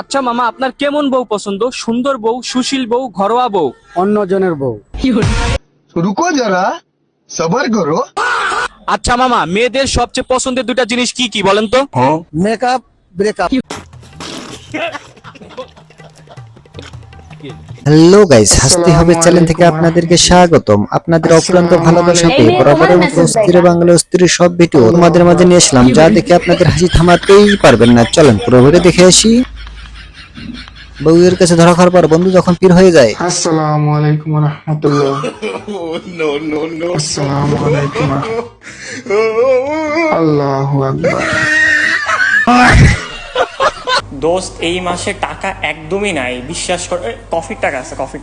আচ্ছা মামা, আপনার কেমন বউ পছন্দ? সুন্দর বউ, সুশীল বউ, ঘরোয়া বউ? অন্য জনের বউ। रुको जरा सबर करो। আচ্ছা মামা, মেয়েদের সবচেয়ে পছন্দের দুটা জিনিস কি কি বলেন তো? Makeup, breakup. হ্যালো গাইস, হাসতে হবে চ্যানেল থেকে আপনাদেরকে স্বাগতম। আপনাদের অফুরন্ত ভালোবাসা পেয়ে বরাবরের মতো অস্থির বাংলা অস্থির সব ভিডিও তোমাদের মাঝে নিয়ে আসলাম, যা দেখে আপনাদের হাসি থামাতেই পারবেন না। চলেন পুরো ভিডিও দেখে আসি। বউয়ের কাছে ধরা খাওয়ার পর বন্ধু যখন পীর হয়ে যায়। আসসালামু আলাইকুম ওয়া রাহমাতুল্লাহ। নো আসসালামু আলাইকুম আল্লাহু আকবার। দোস্ত এই মাসে টাকা একদমই নাই, বিশ্বাস কর। কফির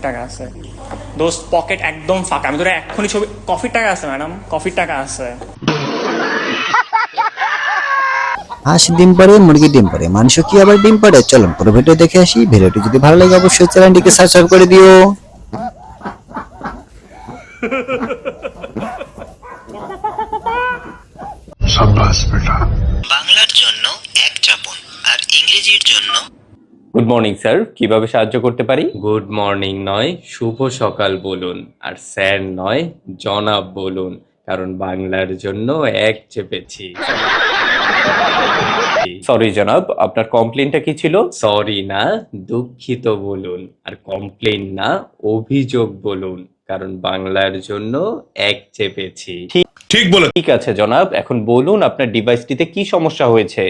টাকা আছে দোস্ত, পকেট একদম ফাঁকা। আমি তোরা এক্ষুনি ছবি। কফির টাকা আছে ম্যাডাম, কফির টাকা আছে। হাঁস ডিম পারে, মুরগি ডিম পারে, মানুষ কি আবার ডিম পারে? চলুন পুরো ভিডিও দেখে আসি। ভিডিওটি যদি ভালো লাগে অবশ্যই চ্যানেলটিকে সাবস্ক্রাইব করে দিও। शाबाश बेटा। বাংলার জন্য এক চাপুন আর ইংরেজির জন্য। গুড মর্নিং স্যার, কিভাবে সাহায্য করতে পারি? গুড মর্নিং নয়, শুভ সকাল বলুন। আর স্যার নয়, জনাব বলুন, কারণ বাংলার জন্য এক চেপেছি। সরি জনাব, আপনার কমপ্লেনটা কি ছিল? সরি না, দুঃখিত বলুন। আর কমপ্লেন না, অভিযোগ বলুন, কারণ বাংলার জন্য এক চেপেছি। ঠিক আছে জনাব, এখন বলুন আপনার ডিভাইসটিতে কি সমস্যা হয়েছে?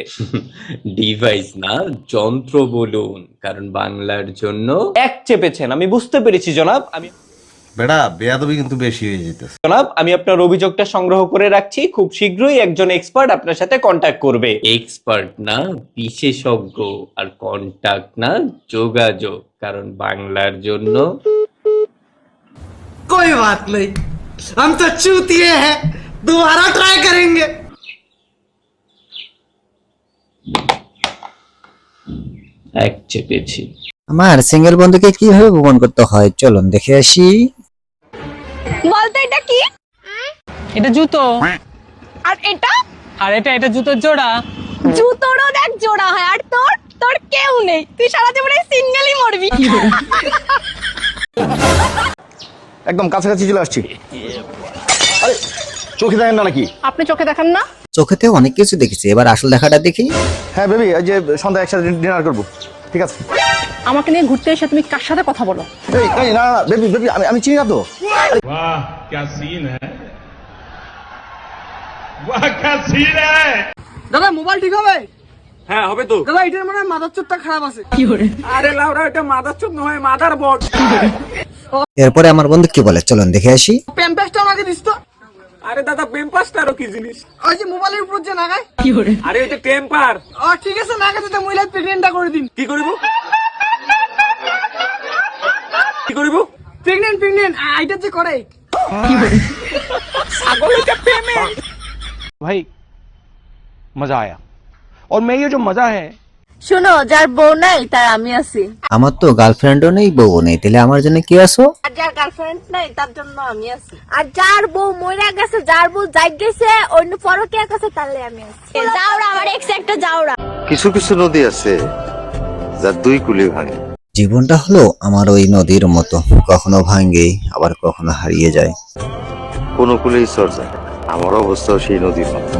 ডিভাইস না, যন্ত্র বলুন, কারণ বাংলার জন্য এক চেপেছেন। আমি বুঝতে পেরেছি জনাব। বেড়া বেয়াদবি কিন্তু বেশি হয়ে যেতেছে। জনাব, আমি আপনার অভিযোগটা সংগ্রহ করে রাখছি। খুব শীঘ্রই একজন এক্সপার্ট আপনার সাথে কন্ট্যাক্ট করবে। এক্সপার্ট না, বিশেষজ্ঞ। আর কন্ট্যাক্ট না, যোগাযোগ, কারণ বাংলার জন্য। कोई बात नहीं, हम तो चूतिए हैं, दोबारा ट्राई करेंगे। এক চেপেছি। আমার সিঙ্গেল বন্ধুকে কিভাবে ভ্রমণ করতে হয় চলুন দেখে আসি। বলতো এটা কি? এটা জুতো। আর এটা? আর এটা জুতোর জোড়া। জুতোরও দেখ জোড়া হয়, আর তোর তোর কেউ নেই, তুই সারা জীবনে সিঙ্গেলই মরবি। একদম কাছাকাছি চলে আসছি। আরে চোখে দেখেন না নাকি? আপনি চোখে দেখেন না? চোখেতে অনেক কিছু দেখেছি, এবার আসল দেখাটা দেখি। হ্যাঁ বেবি, এই যে সন্ধ্যা একসাথে ডিনার করবো, ঠিক আছে? আমাকে নিয়ে ঘুরতে এসে তুমি কার সাথে কথা বলো? এই না না বেবি বেবি, আমি চিনি না তো। वाह क्या सीन है, वाह क्या सीन है। দাদা মোবাইল ঠিক হবে? হ্যাঁ হবে তো। দাদা এটার মানে মাদারচোদটা খারাপ আছে। আরে লাউরা, এটা মাদারচোদ নয়, মাদারবোর্ড। এরপরে আমার বন্ধু কি বলে চলুন দেখে আসি। প্যাম্পাসটা আমাকে দিস তো। আরে দাদা, পেম্পাসটারও কি জিনিস? ওই যে মোবাইলের উপর যে নাগায়। আরে এটা টেম্পার। ও ঠিক আছে, নাগাতে তো মহিলা প্রেগনেন্টটা করে দিন। কি করিব? কি করিব? প্রেগনেন্ট আইটা যে করে। ছাগল এটা পেমেন্ট। भाई मजा आया, और मैं ये जो मजा है। শোনো, যার বউ নাই তার আমি আছি, আমার তো গার্লফ্রেন্ডও নেই, বউ নেই, তাহলে আমার জন্য কি আছো? আর যার গার্লফ্রেন্ড নাই তার জন্য আমি আছি, আর যার বউ মরে গেছে, যার বউ যাই গেছে অন্য পরকীয়া কাছে, তাহলে আমি আছি। যাওরা আমার এক্স একটা যাওরা। কিছু কিছু নদী আছে যার দুই কুলি ভাঙে। জীবনটা হলো আমার ওই নদীর মতো, কখনো ভাঙে আবার কখনো হারিয়ে যায়। কোনো কুলেই চর যায় না। আমার অবস্থাও সেই নদীর মতো।